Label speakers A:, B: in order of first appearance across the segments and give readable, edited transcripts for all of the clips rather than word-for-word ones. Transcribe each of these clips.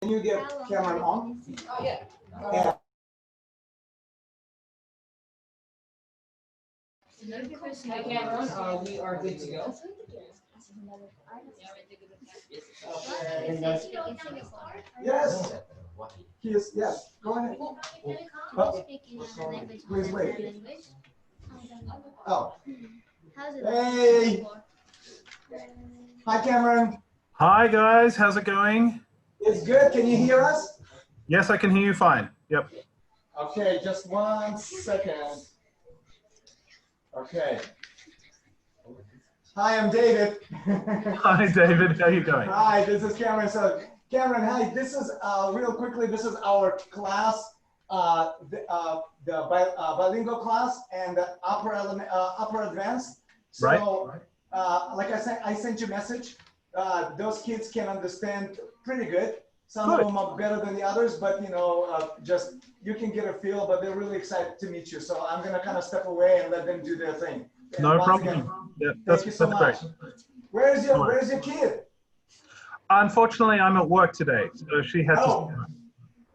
A: Can you get camera on?
B: Oh, yeah.
A: And
B: Hi, Cameron. We are good to go.
A: yes, he is. Yes, go ahead. Oh, please wait. Oh, hey. Hi, Cameron.
C: Hi guys, how's it going?
A: It's good. Can you hear us?
C: Yes, I can hear you fine. Yep.
A: Okay, just 1 second. Okay. Hi, I'm David.
C: Hi David, how are you going?
A: Hi, this is Cameron. So, Cameron, hi. This is real quickly. This is our class, bilingual class and the upper advanced. So,
C: Right.
A: Like I sent you a message. Those kids can understand pretty good. Some
C: Good.
A: of them are better than the others, but just you can get a feel. But they're really excited to meet you. So I'm gonna kind of step away and let them do their thing. And
C: No
A: once
C: problem.
A: again,
C: Yeah,
A: thank you so much.
C: great.
A: Where's your kid?
C: Unfortunately, I'm at work today, so she had
A: Oh,
C: to.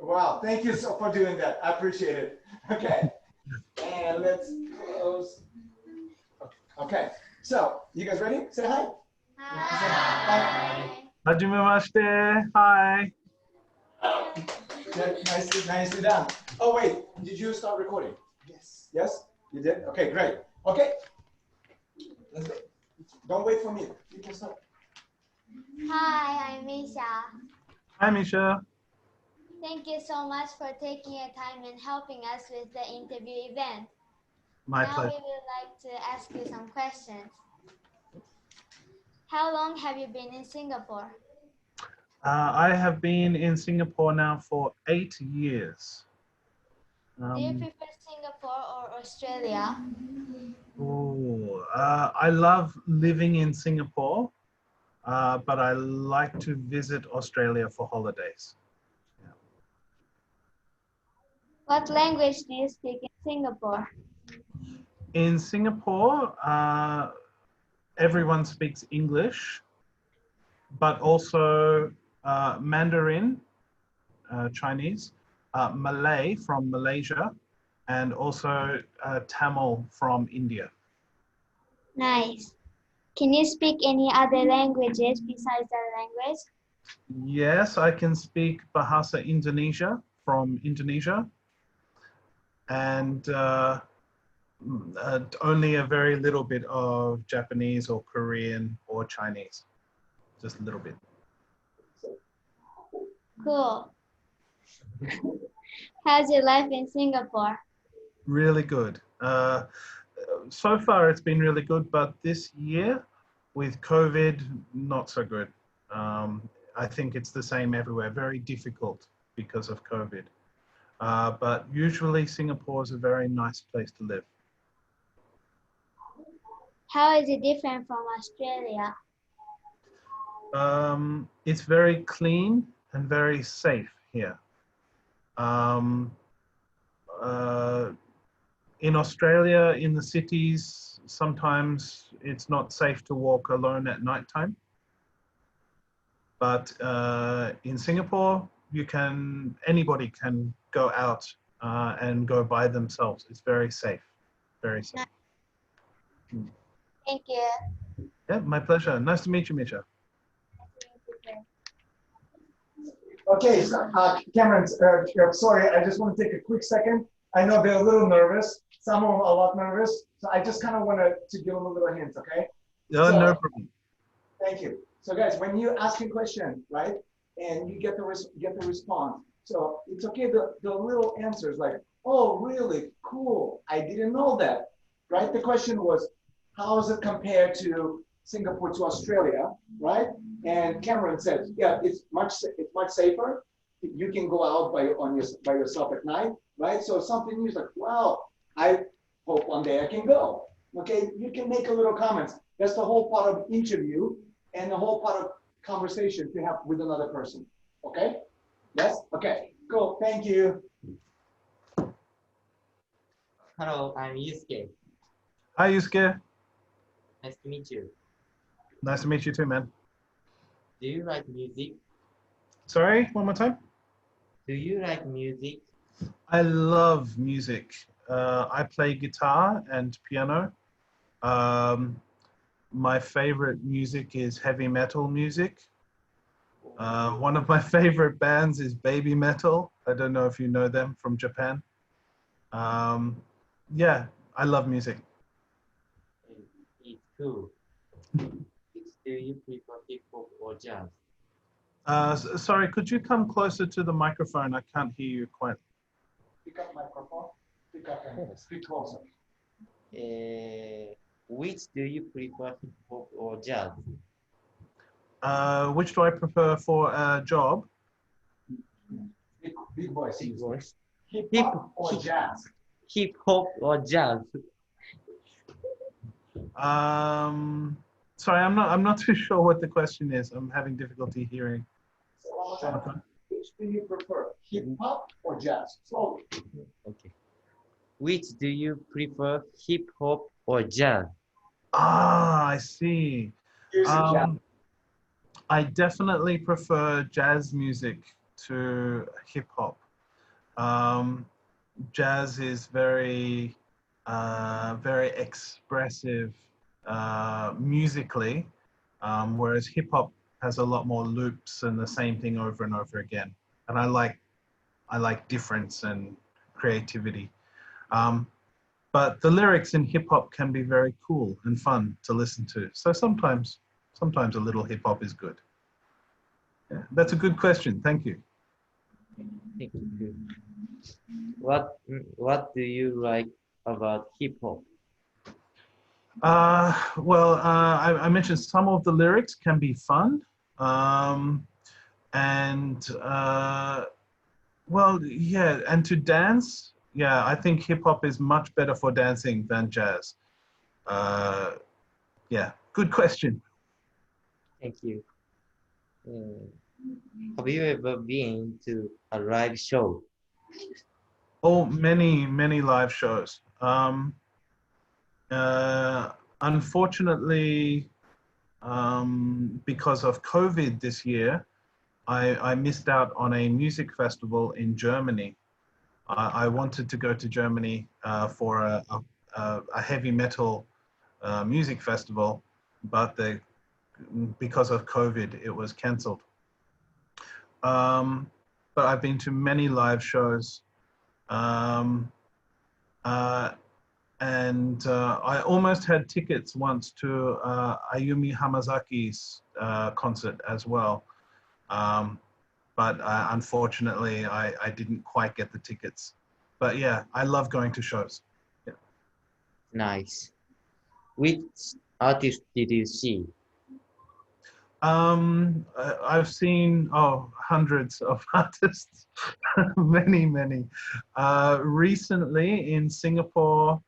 A: wow. Thank you so for doing that. I appreciate it. Okay. And let's close. Okay. So, you guys ready? Say hi. Hi.
C: Hajimemashite. Hi.
A: Nicely done. Oh, wait. Did you start recording? Yes. Yes? You did? Okay, great. Okay. Let's go. Don't wait for me. You can start.
D: Hi, I'm Misha.
C: Hi Misha.
D: Thank you so much for taking your time and helping us with the interview event.
C: My
D: Now
C: pleasure.
D: we would like to ask you some questions. How long have you been in Singapore?
C: I have been in Singapore now for 8 years.
D: Do you prefer Singapore or Australia?
C: I love living in Singapore, but I like to visit Australia for holidays.
D: What language do you speak in Singapore?
C: In Singapore, everyone speaks English, but also Mandarin, Chinese, Malay from Malaysia, and also Tamil from India.
D: Nice. Can you speak any other languages besides that language?
C: Yes, I can speak Bahasa Indonesia from Indonesia, and only a very little bit of Japanese or Korean or Chinese, just a little bit.
D: Cool. How's your life in Singapore?
C: Really good. So far it's been really good, but this year with COVID, not so good. I think it's the same everywhere, very difficult because of COVID. But usually Singapore is a very nice place to live.
D: How is it different from Australia?
C: It's very clean and very safe here. In Australia, in the cities, sometimes it's not safe to walk alone at nighttime. But in Singapore, anybody can go out and go by themselves. It's very safe, very safe.
D: Thank you.
C: Yeah, my pleasure. Nice to meet you, Misha.
A: Okay, so, Cameron, sorry, I just want to take a quick second. I know they're a little nervous. Some of them are a lot nervous. So I just kind of wanted to give them a little hint, okay?
C: No,
A: So,
C: no problem.
A: Thank you. So guys, when you ask a question, right, and you get the response, so it's okay, the little answers like, oh, really, cool, I didn't know that, right? The question was, how is it compared to Singapore to Australia, right? And Cameron said, yeah, it's much safer. You can go out by yourself at night, right? So something new is like, wow, I hope one day I can go. Okay, you can make a little comments. That's the whole part of interview and the whole part of conversation to have with another person. Okay? Yes? Okay, cool. Thank you.
E: Hello, I'm Yusuke.
C: Hi, Yusuke.
E: Nice to meet you.
C: Nice to meet you too, man.
E: Do you like music?
C: Sorry, one more time.
E: Do you like music?
C: I love music. I play guitar and piano. Um, my favorite music is heavy metal music. One of my favorite bands is Baby Metal. I don't know if you know them from Japan. Um, yeah, I love music.
E: It's cool. Which do you prefer, hip hop or jazz?
C: Sorry, could you come closer to the microphone? I can't hear you quite.
A: Pick up microphone. Pick up and speak closer.
E: Which do you prefer, hip hop or jazz?
C: Which do I prefer for a job?
A: Big voice.
E: Big voice.
A: Hip
E: Hip-
A: hop or
E: hip-
A: jazz?
E: Hip hop or jazz?
C: Sorry, I'm not too sure what the question is. I'm having difficulty hearing.
A: So one more time. Which do you prefer, hip hop or jazz? Slowly.
E: Okay. Which do you prefer, hip hop or jazz?
C: Ah, I see.
A: Here's a jazz.
C: I definitely prefer jazz music to hip hop. Jazz is very, very expressive musically, whereas hip hop has a lot more loops and the same thing over and over again. And I like difference and creativity. But the lyrics in hip hop can be very cool and fun to listen to. So sometimes a little hip hop is good. Yeah, that's a good question. Thank you.
E: Thank you. What do you like about hip hop?
C: I mentioned some of the lyrics can be fun. Yeah, and to dance, yeah, I think hip hop is much better for dancing than jazz. Yeah, good question.
E: Thank you. Have you ever been to a live show?
C: Oh, many live shows. Unfortunately, because of COVID this year, I missed out on a music festival in Germany. I wanted to go to Germany for a heavy metal music festival, but because of COVID, it was cancelled. But I've been to many live shows. I almost had tickets once to Ayumi Hamazaki's concert as well. But unfortunately, I didn't quite get the tickets. But yeah, I love going to shows. Yeah.
E: Nice. Which artist did you see?
C: I've seen hundreds of artists, many. Recently in Singapore,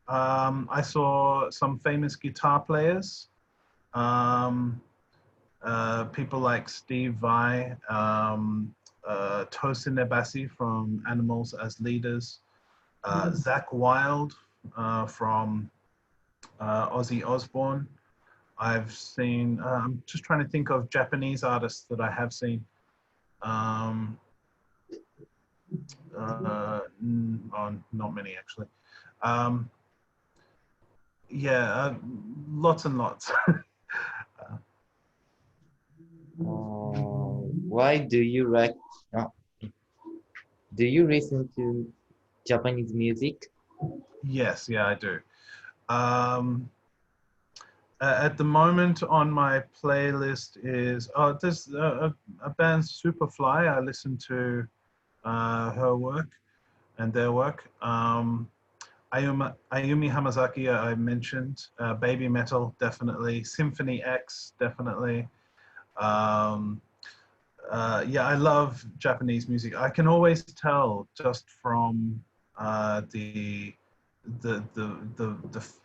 C: I saw some famous guitar players. People like Steve Vai, Tosin Ebasi from Animals as Leaders, Zach Wilde from Ozzy Osbourne. I've seen, I'm just trying to think of Japanese artists that I have seen. Not many actually. Lots and lots.
E: Why do you like? Do you listen to Japanese music?
C: Yes, yeah, I do. At the moment on my playlist is there's a band Superfly. I listen to her work and their work. Ayumi Hamazaki I mentioned. Baby Metal definitely. Symphony X definitely. Yeah, I love Japanese music. I can always tell just from the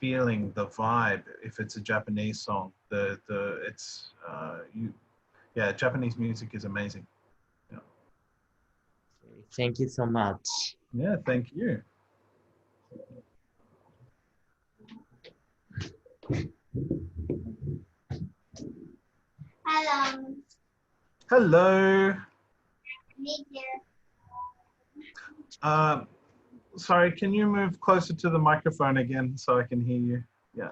C: feeling, the vibe, if it's a Japanese song. Japanese music is amazing. Yeah.
E: Thank you so much.
C: Yeah, thank you.
D: Hello.
C: Hello.
D: meet you.
C: Sorry, can you move closer to the microphone again so I can hear you? Yeah.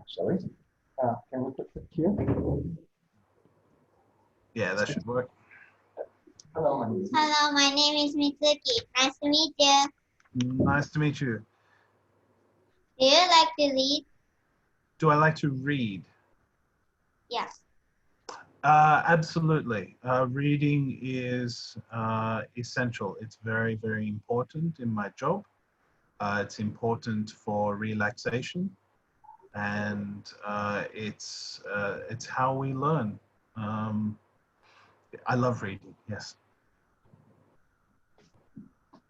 A: Shall we? Can we put it here?
C: Yeah, that should work.
A: Hello, my name is
D: Hello, my name is Mitsuki. Nice to meet you.
C: Nice to meet you.
D: Do you like to read?
C: Do I like to read?
D: Yes.
C: Absolutely. Reading is essential. It's very, very important in my job. It's important for relaxation, and it's how we learn. I love reading. Yes.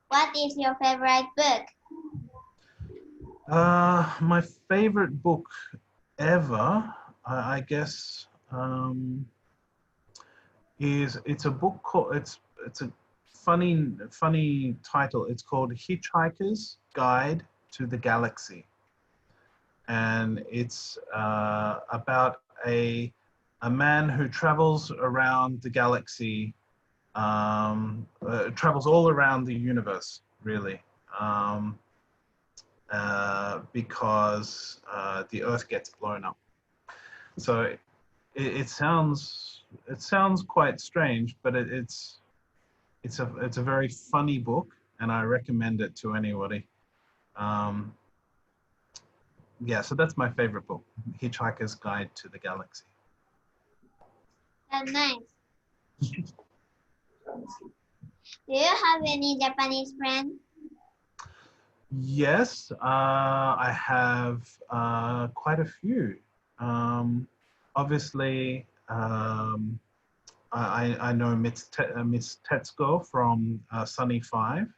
D: What is your favorite book?
C: My favorite book ever, I guess, it's a book called it's a funny title. It's called Hitchhiker's Guide to the Galaxy, and it's about a man who travels around the galaxy, travels all around the universe, really. Because the Earth gets blown up. So it sounds quite strange, but it's a very funny book, and I recommend it to anybody. Yeah, so that's my favorite book, Hitchhiker's Guide to the Galaxy.
D: That's nice. Do you have any Japanese friends?
C: Yes, I have quite a few. Obviously, I know Miss Tetsuko from Sunny 5,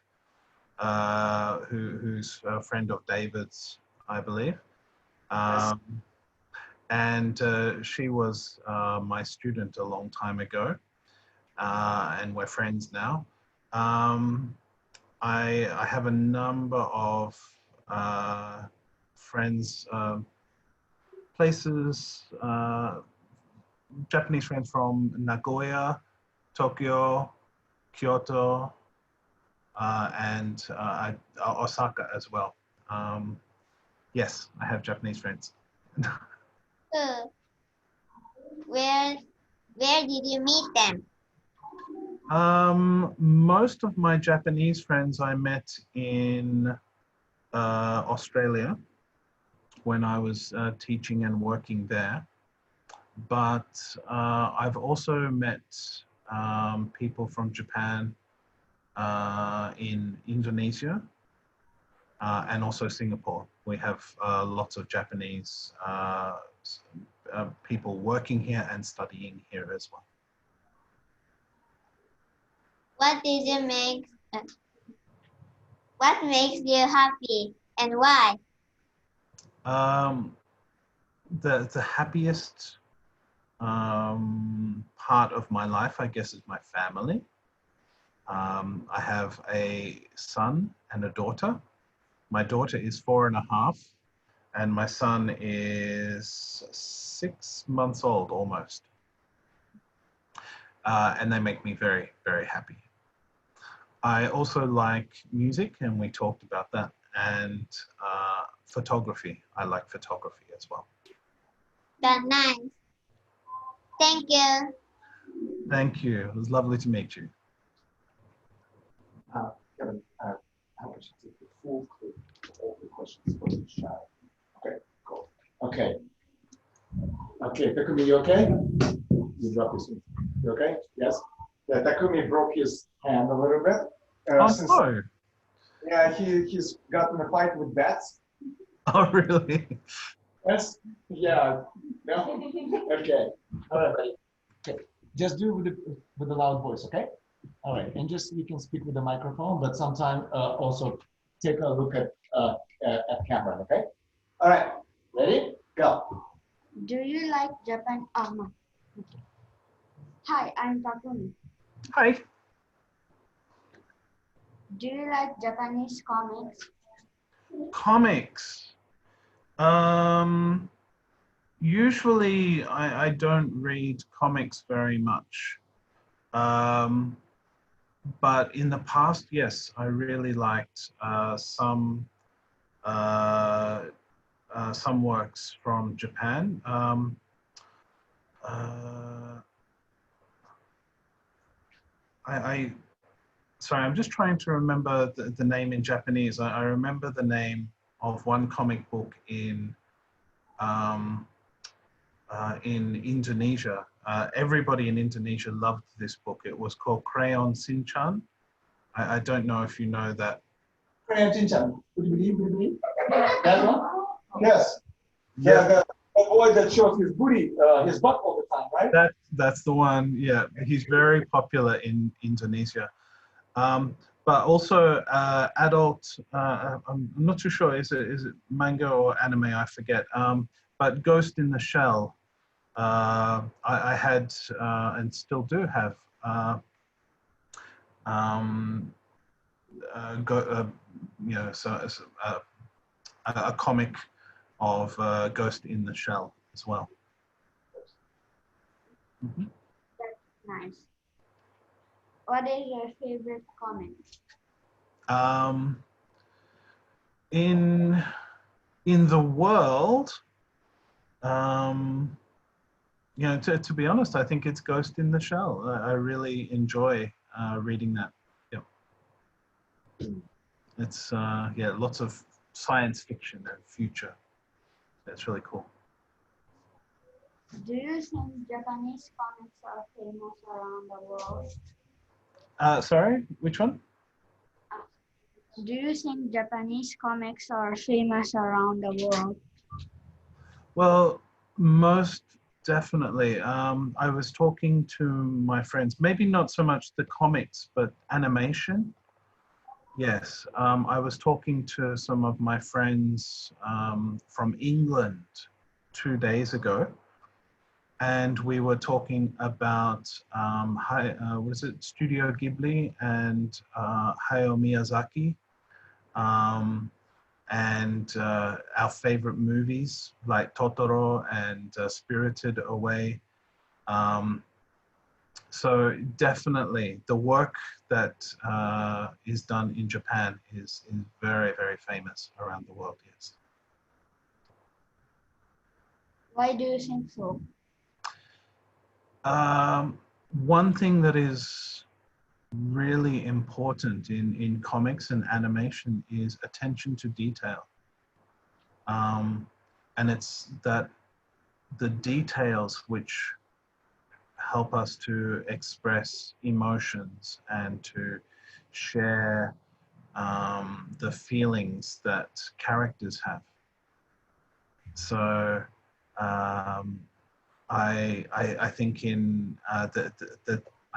C: who's a friend of David's, I believe. And she was my student a long time ago, and we're friends now. I have a number of friends, places, Japanese friends from Nagoya, Tokyo, Kyoto, and Osaka as well. Yes, I have Japanese friends.
D: Where did you meet them?
C: Most of my Japanese friends I met in Australia when I was teaching and working there. But I've also met people from Japan, in Indonesia, and also Singapore. We have lots of Japanese people working here and studying here as well.
D: What makes you happy and why?
C: The happiest part of my life, I guess, is my family. I have a son and a daughter. My daughter is 4.5, and my son is 6 months old almost. And they make me very, very happy. I also like music, and we talked about that, and photography. I like photography as well.
D: That's nice. Thank you.
C: Thank you. It was lovely to meet you.
A: Kevin, I should take the full clip of all the questions for the chat. Okay, cool. Okay. Okay, Takumi, you okay? You dropped his. You okay? Yes. Yeah, Takumi broke his hand a little bit.
C: No.
A: Yeah, he's got in a fight with bats.
C: Oh, really?
A: Yes. Yeah. No. Okay. All right, buddy. Okay. Just do it with the loud voice, okay? All right, and just you can speak with the microphone, but sometime also take a look at camera, okay? All right, ready? Go.
D: Do you like Japan? Oh, no. Okay. Hi, I'm Takumi.
C: Hi.
D: Do you like Japanese comics?
C: Comics. Usually, I don't read comics very much. But in the past, yes, I really liked some works from Japan. Uh, I sorry, I'm just trying to remember the name in Japanese. I remember the name of one comic book um, in Indonesia. Everybody in Indonesia loved this book. It was called Crayon Shin-chan. I don't know if you know that.
A: Crayon Shin-chan. Would you believe? That one? Yes.
C: Yeah,
A: The boy that shows his booty, his butt all the time, right?
C: that's the one. Yeah, he's very popular in Indonesia. But also adult. I'm not too sure. Is it manga or anime? I forget. But Ghost in the Shell. I had and still do have. Um, go, so a comic of Ghost in the Shell as well. Mm-hmm.
D: That's nice. What is your favorite comic?
C: In the world, to be honest, I think it's Ghost in the Shell. I really enjoy reading that. Yeah, it's lots of science fiction and future. That's really cool.
D: Do you think Japanese comics are famous around the world?
C: Sorry, which one?
D: Do you think Japanese comics are famous around the world?
C: Well, most definitely. I was talking to my friends, maybe not so much the comics, but animation. Yes, I was talking to some of my friends from England 2 days ago, and we were talking about was it Studio Ghibli and Hayao Miyazaki, and our favorite movies like Totoro and Spirited Away. So definitely the work that is done in Japan is very, very famous around the world, yes.
D: Why do you think so?
C: One thing that is really important in comics and animation is attention to detail. And it's that the details which help us to express emotions and to share the feelings that characters have. So I think in I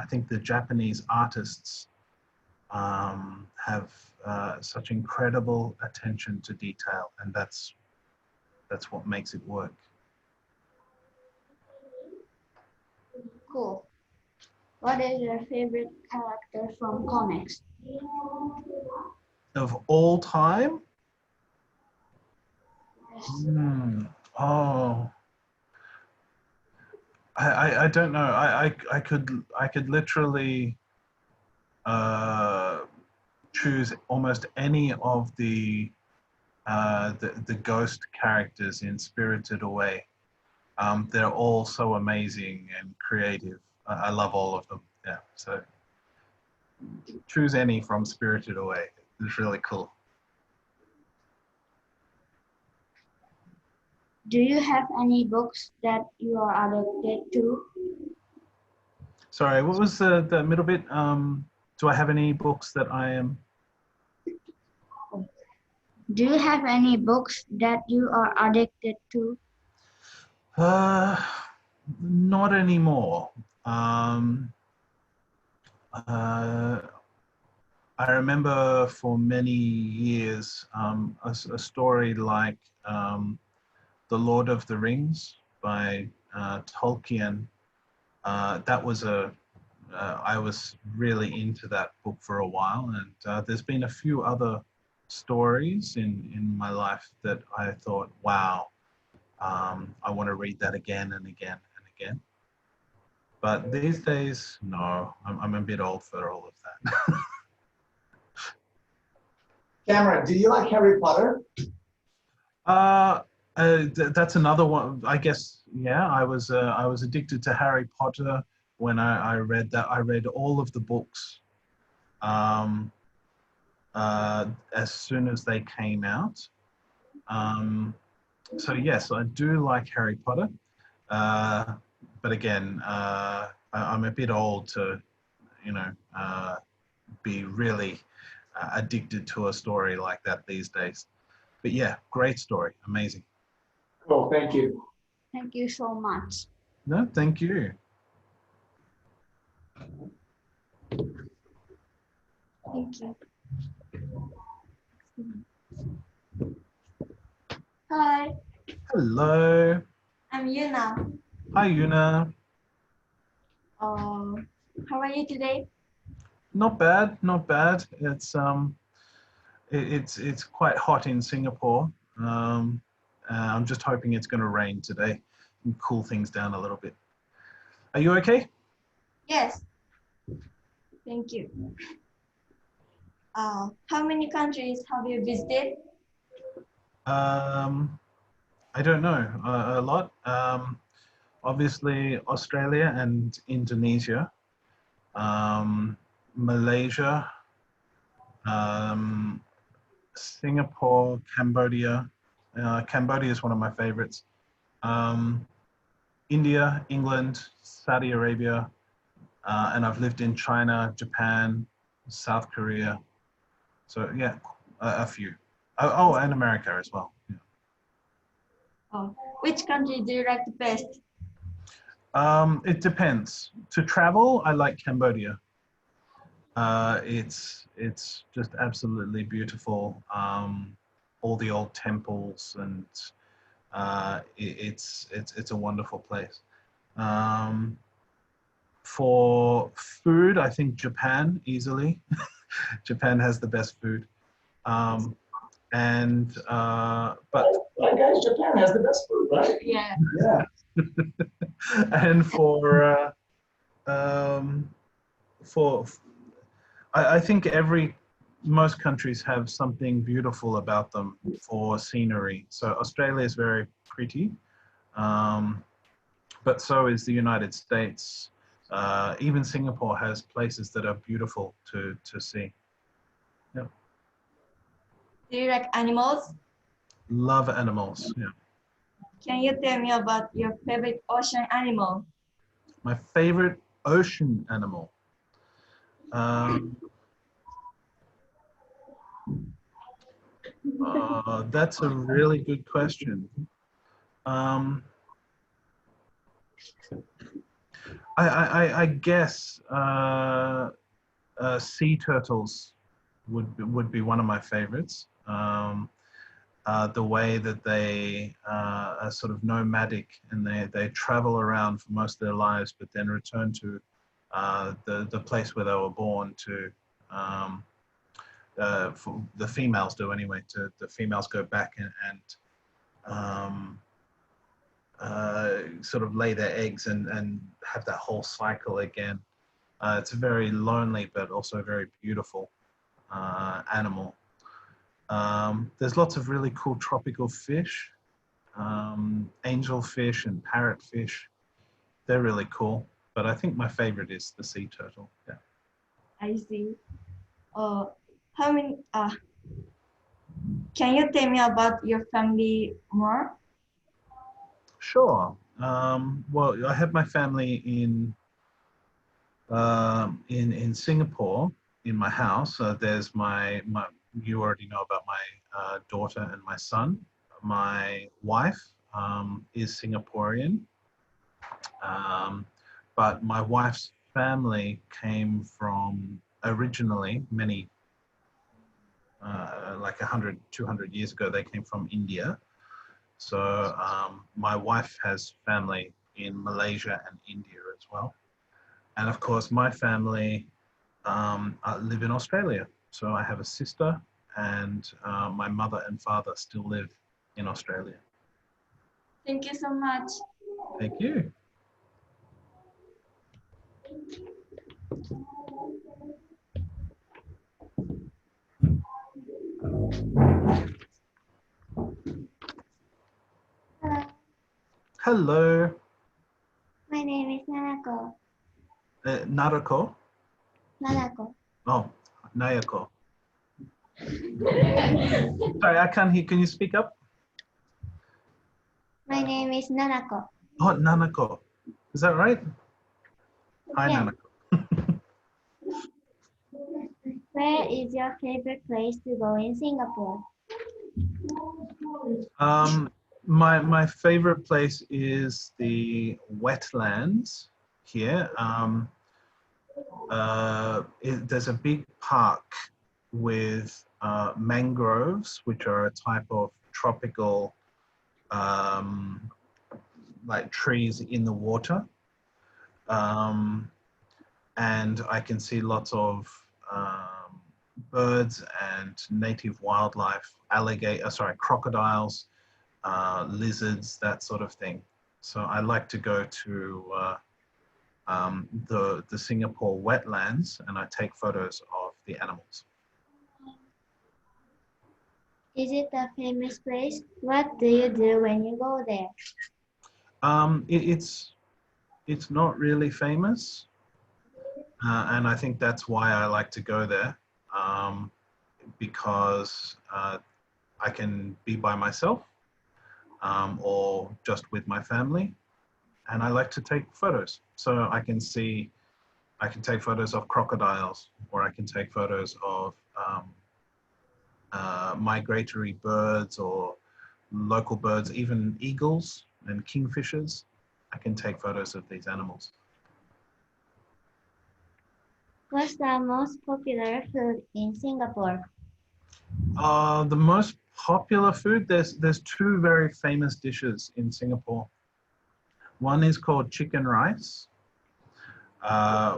C: think the Japanese artists have such incredible attention to detail, and that's what makes it work.
D: Cool. What is your favorite character from comics?
C: Of all time?
D: Yes.
C: Oh, I don't know. I could literally choose almost any of the ghost characters in Spirited Away. They're all so amazing and creative. I love all of them. Yeah, so choose any from Spirited Away. It's really cool.
D: Do you have any books that you are addicted to?
C: Sorry, what was the middle bit? Do I have any books that I am?
D: Do you have any books that you are addicted to?
C: Not anymore. I remember for many years a story like The Lord of the Rings by Tolkien. That was I was really into that book for a while, and there's been a few other stories in my life that I thought, wow, I want to read that again and again and again. But these days, no, I'm a bit old for all of that.
A: Cameron, do you like Harry Potter?
C: That's another one. I guess, yeah, I was addicted to Harry Potter when I read that. I read all of the books as soon as they came out. So yes, I do like Harry Potter. But again, I'm a bit old to, be really addicted to a story like that these days. But yeah, great story, amazing.
A: Cool, thank you.
D: Thank you so much.
C: No, thank you.
D: Thank you. Hi,
C: Hello.
D: I'm Yuna.
C: Hi, Yuna.
D: How are you today?
C: Not bad, not bad. It's quite hot in Singapore. I'm just hoping it's going to rain today and cool things down a little bit. Are you okay?
D: Yes. Thank you. How many countries have you visited?
C: I don't know, a lot. Obviously, Australia and Indonesia, Malaysia, Singapore, Cambodia. Cambodia is one of my favorites. India, England, Saudi Arabia, and I've lived in China, Japan, South Korea. So yeah, a few. Oh, and America as well. Yeah.
D: Which country do you like the best?
C: It depends. To travel, I like Cambodia. It's just absolutely beautiful. All the old temples, and it's a wonderful place. For food, I think Japan easily. Japan has the best food. But
A: Yeah, guys, Japan has the best food, right?
D: Yeah.
A: Yeah.
C: and for I think most countries have something beautiful about them for scenery. So Australia is very pretty, but so is the United States. Even Singapore has places that are beautiful to see. Yeah.
D: Do you like animals?
C: Love animals. Yeah.
D: Can you tell me about your favorite ocean animal?
C: My favorite ocean animal. That's a really good question. I guess sea turtles would be one of my favorites. The way that they are sort of nomadic, and they travel around for most of their lives, but then return to the place where they were born to. For the females do anyway. The females go back and sort of lay their eggs and have that whole cycle again. It's a very lonely but also very beautiful animal. There's lots of really cool tropical fish, angelfish and parrotfish. They're really cool, but I think my favorite is the sea turtle. Yeah.
D: I see. How many? Can you tell me about your family more?
C: Sure. Well, I have my family in Singapore in my house. There's my you already know about my daughter and my son. My wife is Singaporean, but my wife's family came from originally like 100, 200 years ago, they came from India. So my wife has family in Malaysia and India as well. And of course, my family live in Australia. So I have a sister, and my mother and father still live in Australia.
D: Thank you so much.
C: Thank you.
D: Hello,
C: Hello,
D: my name is Nanako.
C: Narako.
D: Nanako.
C: Oh, Nayako. Sorry, I can't hear. Can you speak up?
D: My name is Nanako.
C: Oh, Nanako. Is that right? Hi,
D: Yeah.
C: Nanako.
D: Where is your favorite place to go in Singapore?
C: My favorite place is the wetlands here. There's a big park with mangroves, which are a type of tropical like trees in the water. And I can see lots of birds and native wildlife, crocodiles, lizards, that sort of thing. So I like to go to the Singapore wetlands and I take photos of the animals.
D: Is it a famous place? What do you do when you go there?
C: It's not really famous, and I think that's why I like to go there, because I can be by myself or just with my family, and I like to take photos. So I can take photos of crocodiles, or I can take photos of migratory birds or local birds, even eagles and kingfishers. I can take photos of these animals.
D: What's the most popular food in Singapore?
C: The most popular food, there's two very famous dishes in Singapore. One is called chicken rice,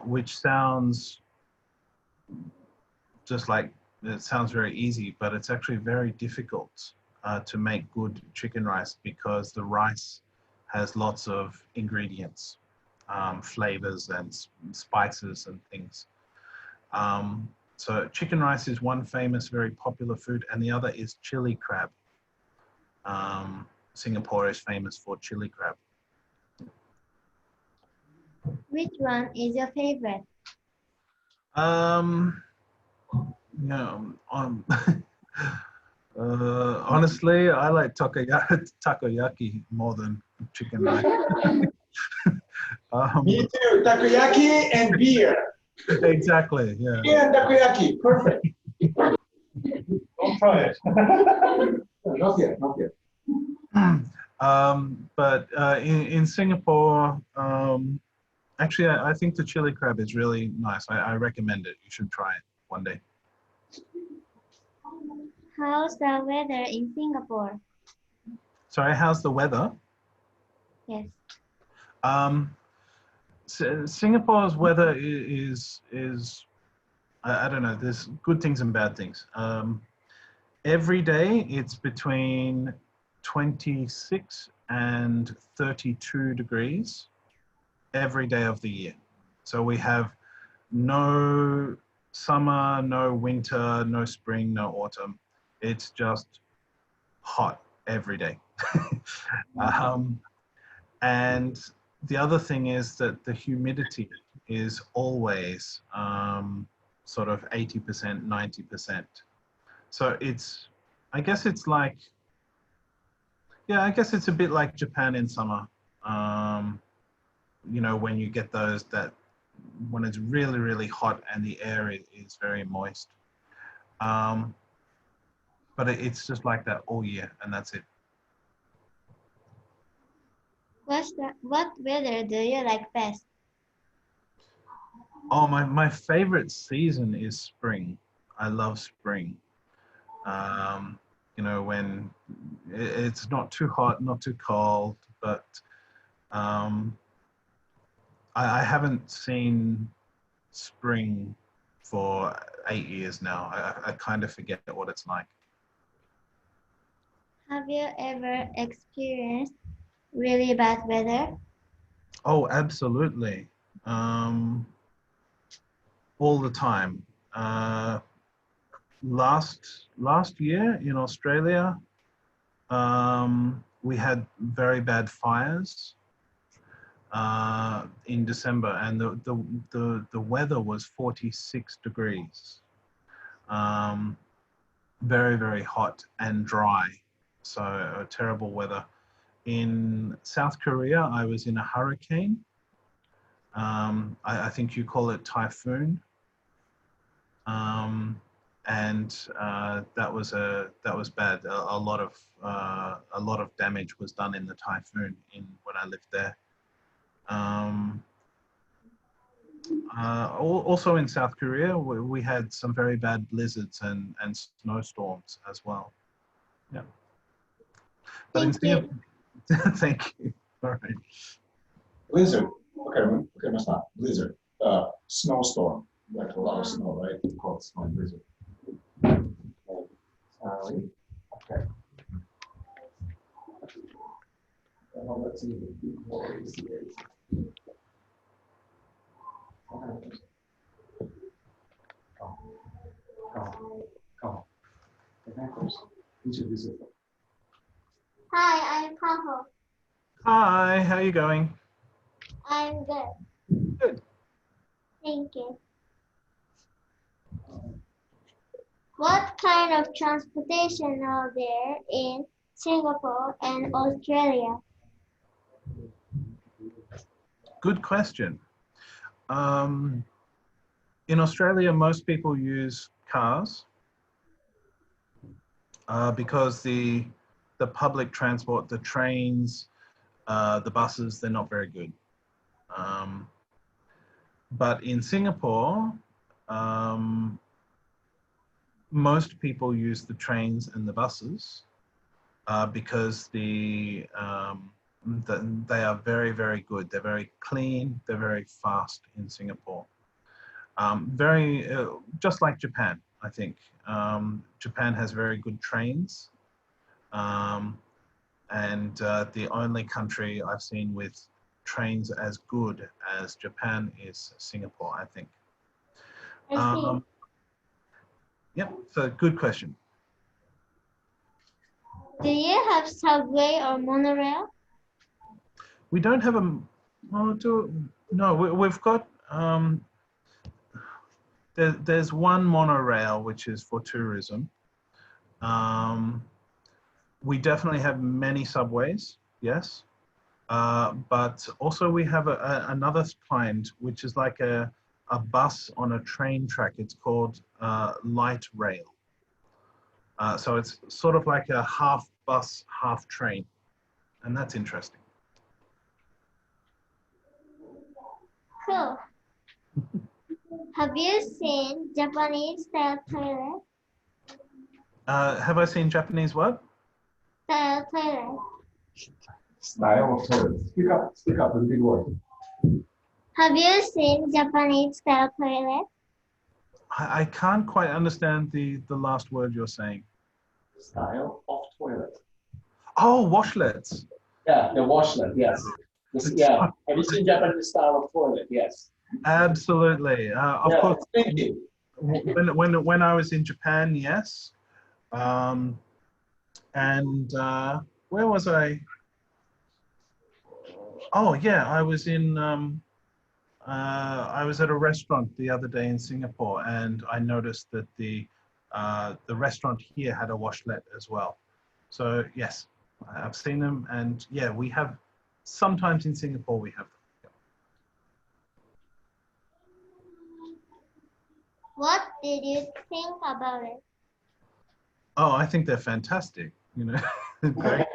C: which sounds just like, it sounds very easy, but it's actually very difficult to make good chicken rice because the rice has lots of ingredients, flavors and spices and things. So chicken rice is one famous, very popular food, and the other is chili crab. Singapore is famous for chili crab.
D: Which one is your favorite?
C: Honestly, I like takoyaki more than chicken rice.
A: Me too. Takoyaki and beer.
C: Exactly, yeah.
A: Beer and takoyaki. Perfect.
C: Don't try it.
A: Not yet. Not yet.
C: But in Singapore, actually, I think the chili crab is really nice. I recommend it. You should try it one day.
D: How's the weather in Singapore?
C: Sorry, how's the weather?
D: Yes.
C: Singapore's weather is I don't know. There's good things and bad things. Every day it's between 26 and 32 degrees every day of the year. So we have no summer, no winter, no spring, no autumn. It's just hot every day. And the other thing is that the humidity is always sort of 80%, 90%. So I guess it's like, yeah, I guess it's a bit like Japan in summer. You know, when you get when it's really, really hot and the air is very moist. But it's just like that all year, and that's it.
D: What weather do you like best?
C: Oh, my favorite season is spring. I love spring. You know, when it's not too hot, not too cold, but I haven't seen spring for 8 years now. I kind of forget what it's like.
D: Have you ever experienced really bad weather?
C: Oh, absolutely. All the time. Last year in Australia, we had very bad fires in December, and the weather was 46 degrees. Very, very hot and dry. So terrible weather. In South Korea, I was in a hurricane. I think you call it typhoon. And that was bad. A lot of damage was done in the typhoon when I lived there. Also in South Korea, we had some very bad blizzards and snowstorms as well. Yeah. But in
D: Thank you.
C: Singapore, thank you. All right.
A: Blizzard. Okay, that's not blizzard. Snowstorm. Like a lot of snow, right? It's called snow blizzard. Okay. Well, let's see. Come. Introduce yourself.
D: Hi, I'm Kaho.
C: Hi, how are you going?
D: I'm good.
C: Good.
D: Thank you. What kind of transportation are there in Singapore and Australia?
C: Good question. In Australia, most people use cars because the public transport, the trains, the buses, they're not very good. But in Singapore, most people use the trains and the buses because they are very, very good. They're very clean. They're very fast in Singapore. Just like Japan, I think. Japan has very good trains. And the only country I've seen with trains as good as Japan is Singapore, I think.
D: I see.
C: Yep, so good question.
D: Do you have subway or monorail?
C: We don't have we've got, there's one monorail which is for tourism. We definitely have many subways, yes. But also we have another kind, which is like a bus on a train track. It's called light rail. So it's sort of like a half bus, half train. And that's interesting.
D: Cool. Have you seen Japanese style toilet?
C: Have I seen Japanese what?
D: Style toilet.
A: Style of toilet. Speak up, repeat word.
D: Have you seen Japanese style toilet?
C: I can't quite understand the last word you're saying.
A: Style of toilet.
C: Oh, washlets.
A: Yeah, the washlet, yes. Yeah. Have you seen Japanese style of toilet? Yes.
C: Absolutely. Of course,
A: Thank you.
C: when I was in Japan, yes. And where was I? Oh yeah, I was at a restaurant the other day in Singapore, and I noticed that the restaurant here had a washlet as well. So yes, I've seen them, and yeah, we have sometimes in Singapore we have them.
D: What did you think about it?
C: Oh, I think they're fantastic. You know, great.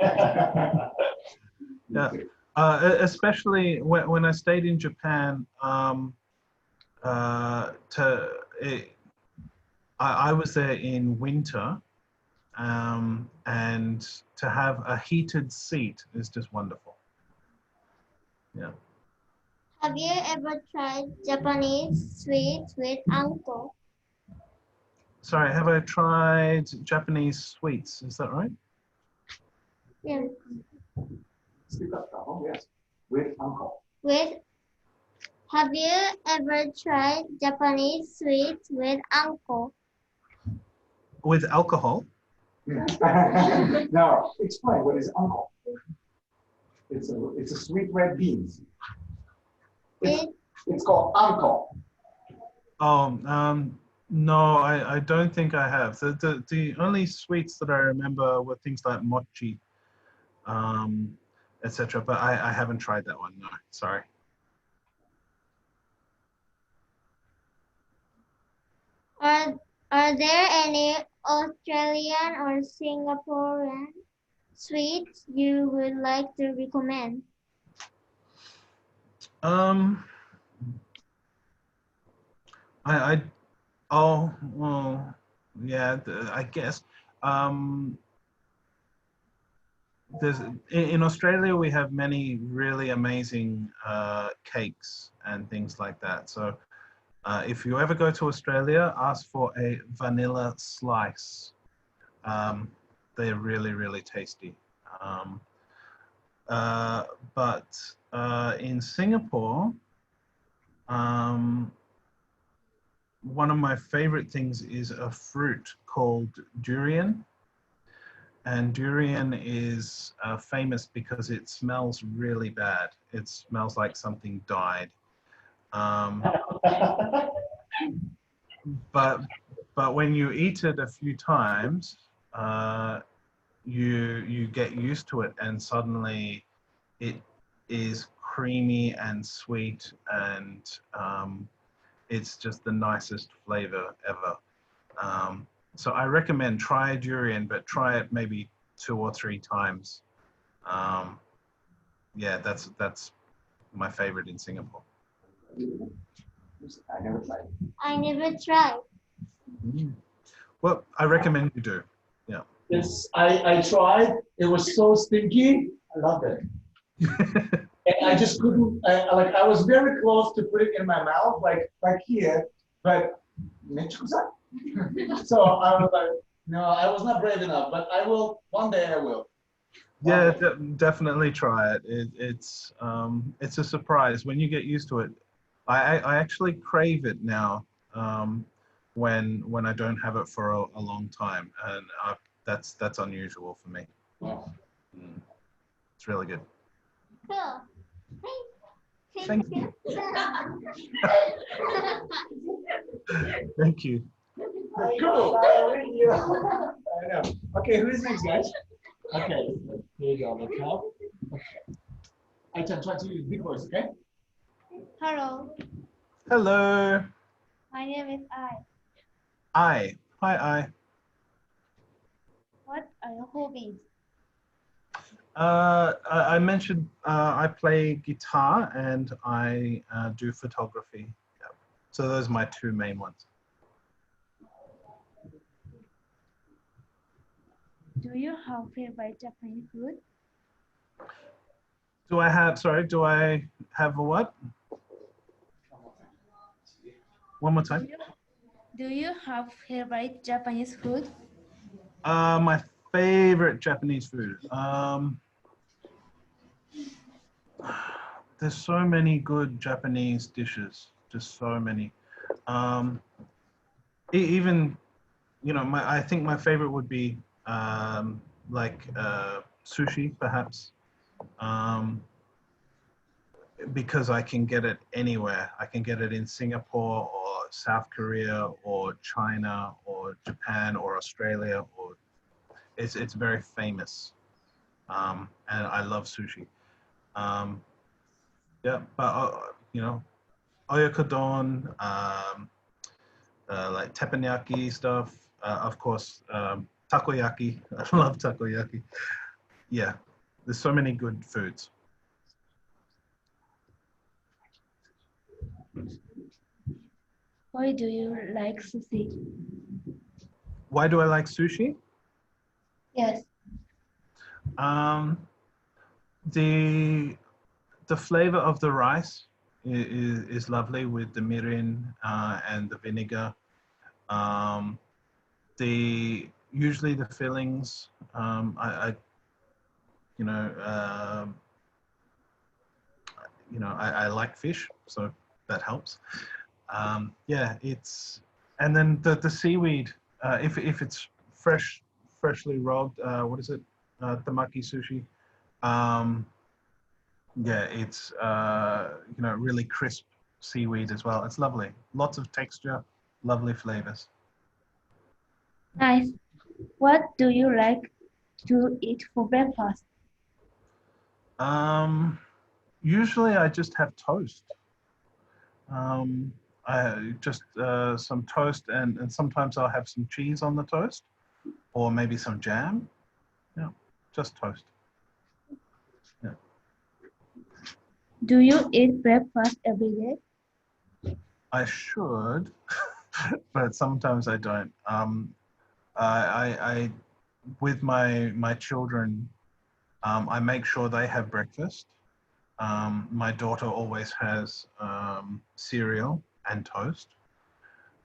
C: Yeah. Especially when I stayed in Japan, I was there in winter, and to have a heated seat is just wonderful. Yeah.
D: Have you ever tried Japanese sweets with uncle?
C: Sorry, have I tried Japanese sweets? Is that right?
D: Yeah.
A: Speak up, Tahoe, yes. With uncle.
D: With Have you ever tried Japanese sweets with uncle?
C: With alcohol?
A: Now, explain what is uncle. It's a sweet red beans. It's called uncle.
C: Oh, no, I don't think I have. The only sweets that I remember were things like mochi, etc. But I haven't tried that one. No, sorry.
D: Are, are there any Australian or Singaporean sweets you would like to recommend?
C: Um, I oh well, yeah. I guess. There's in Australia we have many really amazing cakes and things like that. So if you ever go to Australia, ask for a vanilla slice. They're really, really tasty. Um, but in Singapore, um, one of my favorite things is a fruit called durian. And durian is famous because it smells really bad. It smells like something died. But when you eat it a few times, you get used to it, and suddenly it is creamy and sweet, and it's just the nicest flavor ever. So I recommend try durian, but try it maybe 2 or 3 times. Yeah, that's my favorite in Singapore.
A: I never tried.
D: I never tried.
C: Well, I recommend you do. Yeah.
A: Yes, I tried. It was so stinky. I loved it. And I just couldn't, I was very close to put it in my mouth, like here, but so I was like, no, I was not brave enough, but I will, one day I will.
C: Yeah, definitely try it. It's a surprise when you get used to it. I actually crave it now when I don't have it for a long time, and that's unusual for me.
A: Wow.
C: It's really good.
D: Cool.
C: Thank you. Thank you.
A: Cool. I know. Okay, who is next, guys? Okay, here you go. Look up. Okay. I can try to use big voice, okay?
D: Hello,
C: Hello.
D: my name is
C: Hi. Hi.
D: What are your hobbies?
C: I mentioned I play guitar and I do photography. Yeah. So those are my 2 main ones.
D: Do you have favorite Japanese food?
C: Do I have a what? One more time.
D: Do you have favorite Japanese food?
C: My favorite Japanese food. There's so many good Japanese dishes. Just so many. Even, I think my favorite would be sushi, perhaps. Because I can get it anywhere. I can get it in Singapore or South Korea or China or Japan or Australia, or it's very famous. And I love sushi. Yeah, but oyakodon, like teppanyaki stuff. Of course, takoyaki. I love takoyaki. Yeah, there's so many good foods.
D: Why do you like sushi?
C: Why do I like sushi?
D: Yes.
C: The flavor of the rice is lovely with the mirin and the vinegar. Usually the fillings, I like fish, so that helps. Yeah, and then the seaweed, if it's freshly rolled, what is it? Tamaki sushi. Um, yeah, it's really crisp seaweed as well. It's lovely. Lots of texture, lovely flavors.
D: Nice. What do you like to eat for breakfast?
C: Um, Usually I just have toast. Um, I just some toast and sometimes I'll have some cheese on the toast or maybe some jam. Yeah, just toast. Yeah.
D: Do you eat breakfast every day?
C: I should, but sometimes I don't. I with my children, I make sure they have breakfast. My daughter always has cereal and toast,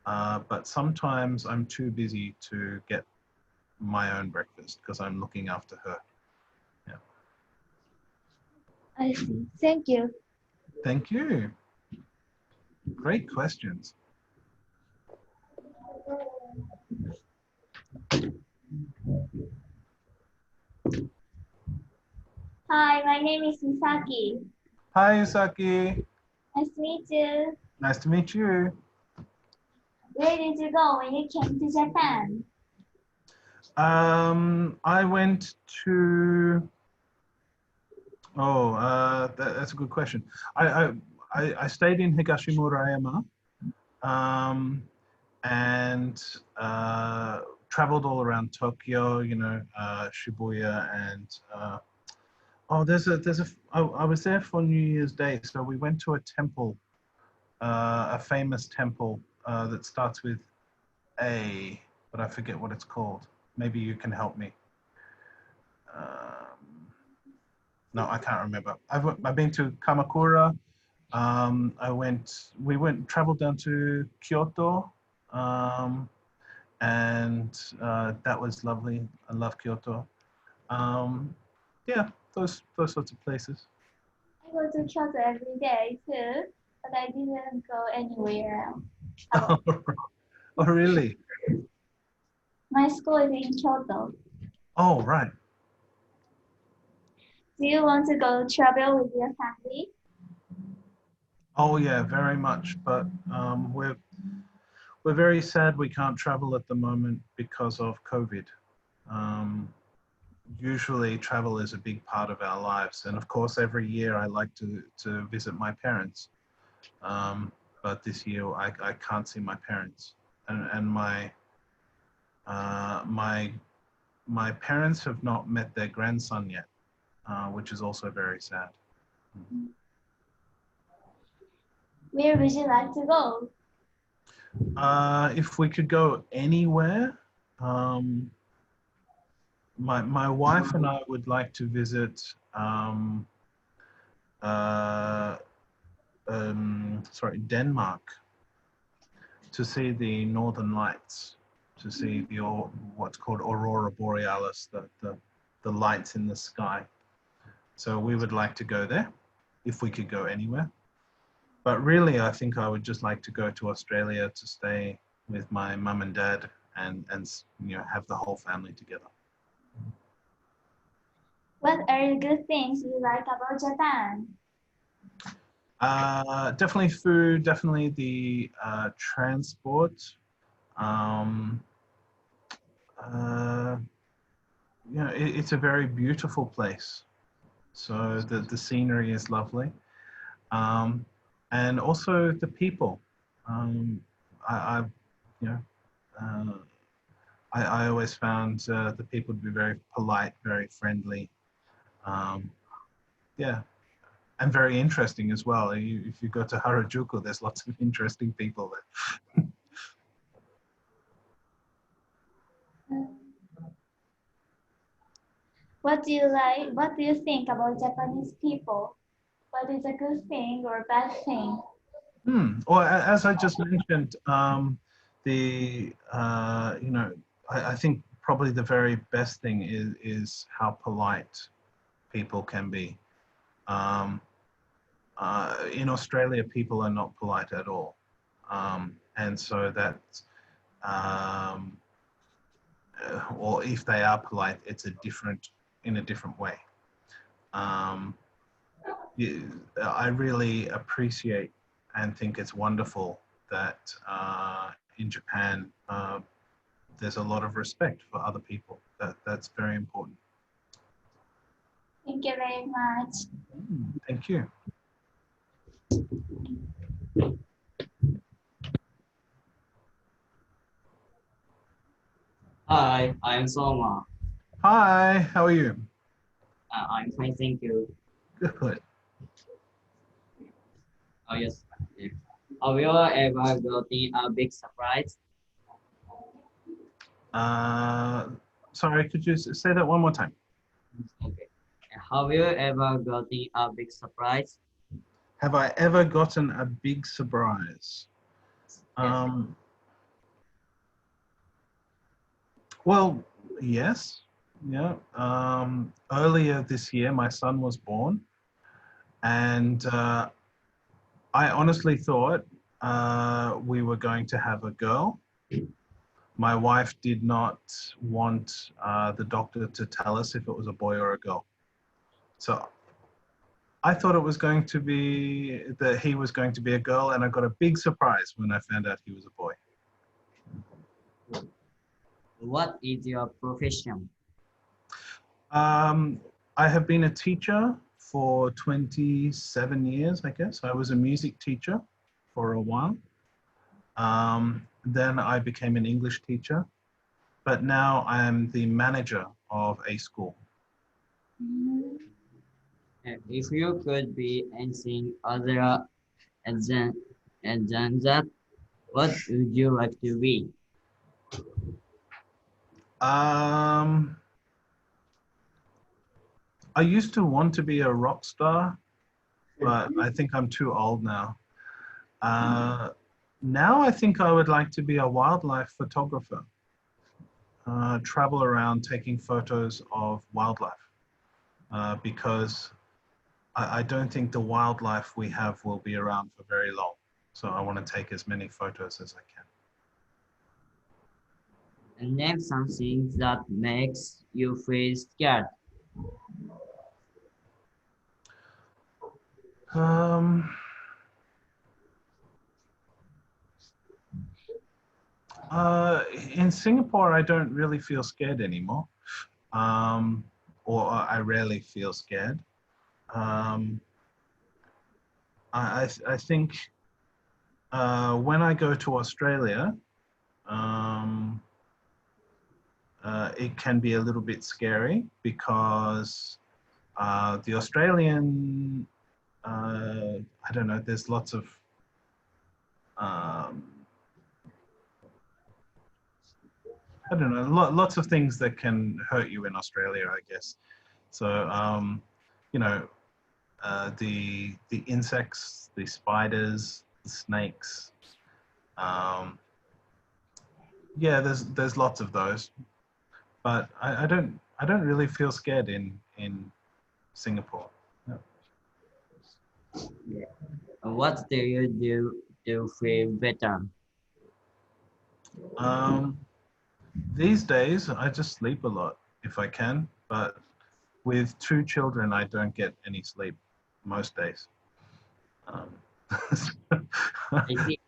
C: but sometimes I'm too busy to get my own breakfast because I'm looking after her. Yeah.
D: I see. Thank you.
C: Thank you. Great questions.
D: Hi, my name is Misaki.
C: Hi, Usaki.
D: Nice to meet you.
C: Nice to meet you.
D: Where did you go when you came to Japan?
C: I went to. That's a good question. I stayed in Higashimurayama, and traveled all around Tokyo. Shibuya and I was there for New Year's Day, so we went to a temple, a famous temple that starts with A, but I forget what it's called. Maybe you can help me. No, I can't remember. I've been to Kamakura. Traveled down to Kyoto, and that was lovely. I love Kyoto. Um, yeah, those sorts of places.
D: I go to Kyoto every day too, but I didn't go anywhere.
C: Oh, really?
D: My school is in Kyoto.
C: Oh, right.
D: Do you want to go travel with your family?
C: Oh, yeah, very much. But we're very sad we can't travel at the moment because of COVID. Um, Usually travel is a big part of our lives, and of course every year I like to visit my parents, but this year I can't see my parents, and my parents have not met their grandson yet, which is also very sad.
D: Where would you like to go?
C: If we could go anywhere, um, my wife and I would like to visit uh, Denmark, to see the northern lights, to see what's called aurora borealis, the lights in the sky. So we would like to go there if we could go anywhere. But really, I think I would just like to go to Australia to stay with my mum and dad and have the whole family together.
D: What are the good things you like about Japan?
C: Definitely food, definitely the transport. Um, uh, it's a very beautiful place. So the scenery is lovely. And also the people. I you know, uh, I always found the people to be very polite, very friendly. Um, yeah, and very interesting as well. If you go to Harajuku, there's lots of interesting people there.
D: What do you like? What do you think about Japanese people? What is a good thing or bad thing?
C: Or as I just mentioned, I think probably the very best thing is how polite people can be. Um, in Australia, people are not polite at all. And so that's, or if they are polite, it's in a different way. I really appreciate and think it's wonderful that in Japan, there's a lot of respect for other people. That's very important.
D: Thank you very much.
C: Thank you.
E: Hi, I'm Soma.
C: Hi, how are you?
E: I'm fine, thank you.
C: Good.
E: Oh, yes. Have you ever gotten a big surprise?
C: Sorry, could you say that one more time?
E: Okay. Have you ever gotten a big surprise?
C: Have I ever gotten a big surprise? Well, yes. Yeah. Earlier this year, my son was born, and I honestly thought we were going to have a girl. My wife did not want the doctor to tell us if it was a boy or a girl. So I thought it was going to be that he was going to be a girl, and I got a big surprise when I found out he was a boy.
E: What is your profession?
C: I have been a teacher for 27 years, I guess. I was a music teacher for a while. Then I became an English teacher, but now I am the manager of a school.
E: If you could be anything other than that, what would you like to be?
C: I used to want to be a rock star, but I think I'm too old now. Now I think I would like to be a wildlife photographer. Travel around taking photos of wildlife, because I don't think the wildlife we have will be around for very long. So I want to take as many photos as I can.
E: Name something that makes you feel scared.
C: In Singapore, I don't really feel scared anymore, or I rarely feel scared. I think when I go to Australia, it can be a little bit scary because the Australian, I don't know, there's lots of I don't know, lots of things that can hurt you in Australia, I guess. So, you know, the insects, the spiders, the snakes. Yeah, there's lots of those, but I don't really feel scared in Singapore. No.
E: What do you do to feel better?
C: These days, I just sleep a lot if I can, but with 2 children, I don't get any sleep most days.
E: I see.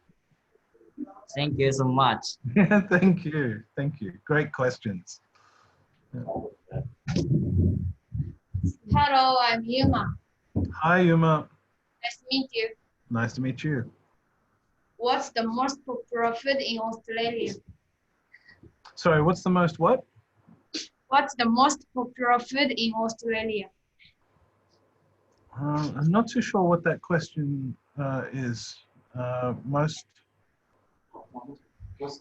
E: Thank you so much.
C: Yeah, thank you. Great questions.
F: Hello, I'm Yuma.
C: Hi, Yuma.
F: Nice to meet you.
C: Nice to meet you.
F: What's the most popular food in Australia?
C: Sorry, what's the most what?
F: What's the most popular food in Australia?
C: I'm not too sure what that question is. What's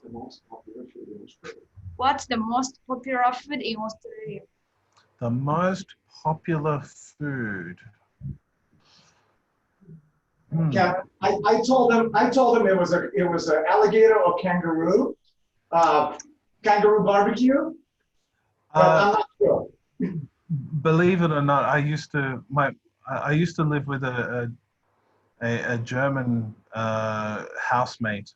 C: the most popular food in Australia?
F: What's the most popular food in Australia?
C: The most popular food.
A: Yeah, I told him it was an alligator or kangaroo, kangaroo barbecue. But I'm not sure.
C: Believe it or not, I used to live with a German housemate,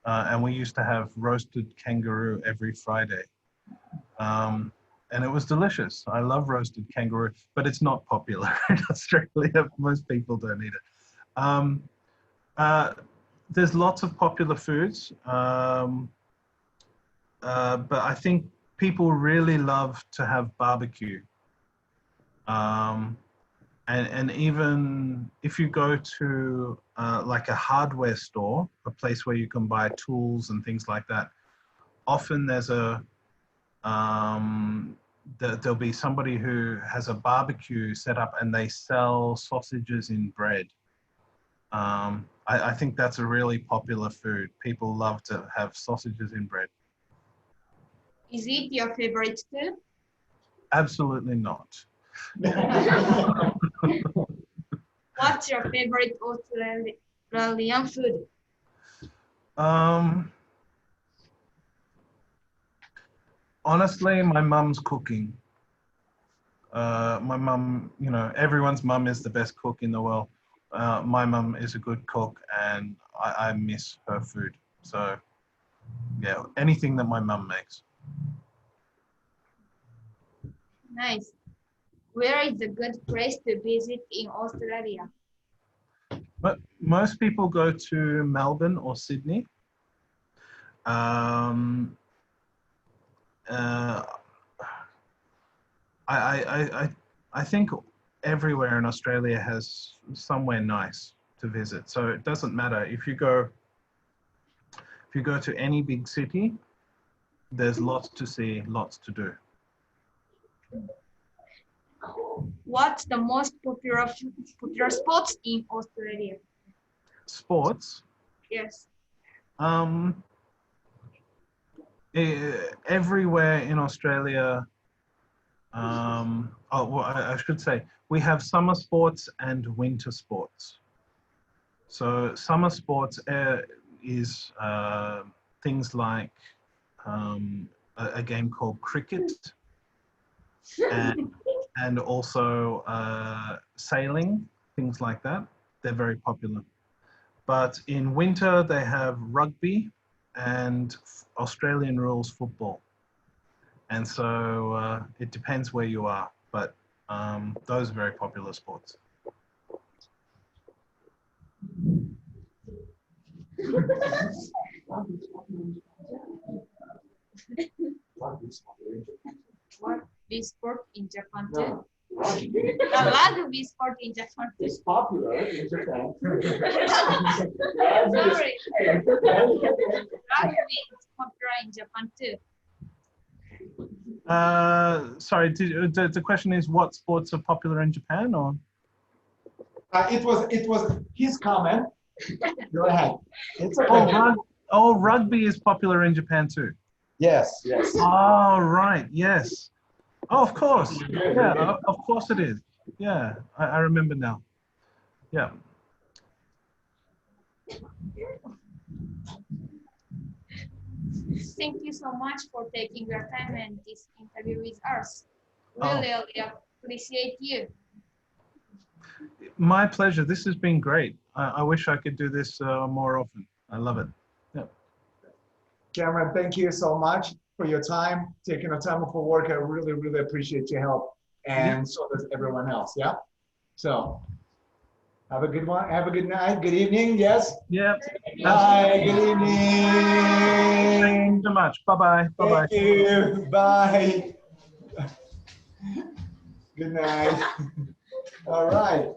C: and we used to have roasted kangaroo every Friday. And it was delicious. I love roasted kangaroo, but it's not popular in Australia. Most people don't eat it. There's lots of popular foods, but I think people really love to have barbecue. And even if you go to like a hardware store, a place where you can buy tools and things like that, often there's there'll be somebody who has a barbecue set up and they sell sausages in bread. I think that's a really popular food. People love to have sausages in bread.
F: Is it your favorite food?
C: Absolutely not.
F: What's your favorite Australian food?
C: Honestly, my mum's cooking. My mum, you know, everyone's mum is the best cook in the world. My mum is a good cook, and I miss her food. So, yeah, anything that my mum makes.
F: Nice. Where is a good place to visit in Australia?
C: But most people go to Melbourne or Sydney. I think everywhere in Australia has somewhere nice to visit. So it doesn't matter if you go to any big city, there's lots to see, lots to do.
F: What's the most popular sports in Australia?
C: Sports.
F: Yes.
C: Everywhere in Australia, well, I should say, we have summer sports and winter sports. So summer sports is things like a game called cricket and also sailing, things like that. They're very popular. But in winter, they have rugby and Australian rules football. And so it depends where you are, but those are very popular sports.
F: Rugby sport in Japan too.
A: No.
F: The rugby sport in Japan too.
A: It's popular in Japan.
F: Sorry. Rugby is popular in Japan too.
C: Sorry, the question is what sports are popular in Japan, or?
A: It was his comment. Go ahead. It's okay.
C: Rugby is popular in Japan too.
A: Yes, yes.
C: Oh, right, yes. Oh, of course. Yeah, of course it is. Yeah, I remember now. Yeah.
F: Thank you so much for taking your time and this interview with us.
C: Oh.
F: Really appreciate you.
C: My pleasure. This has been great. I wish I could do this more often. I love it. Yeah.
A: Cameron, thank you so much for your time, taking the time off for work. I really, really appreciate your help. And so does everyone else. Yeah. So have a good one. Have a good night. Good evening. Yes.
C: Yep.
A: Bye. Good evening.
C: Thank you so much. Bye-bye. Bye-bye.
A: Thank you. Bye. Good night. All right.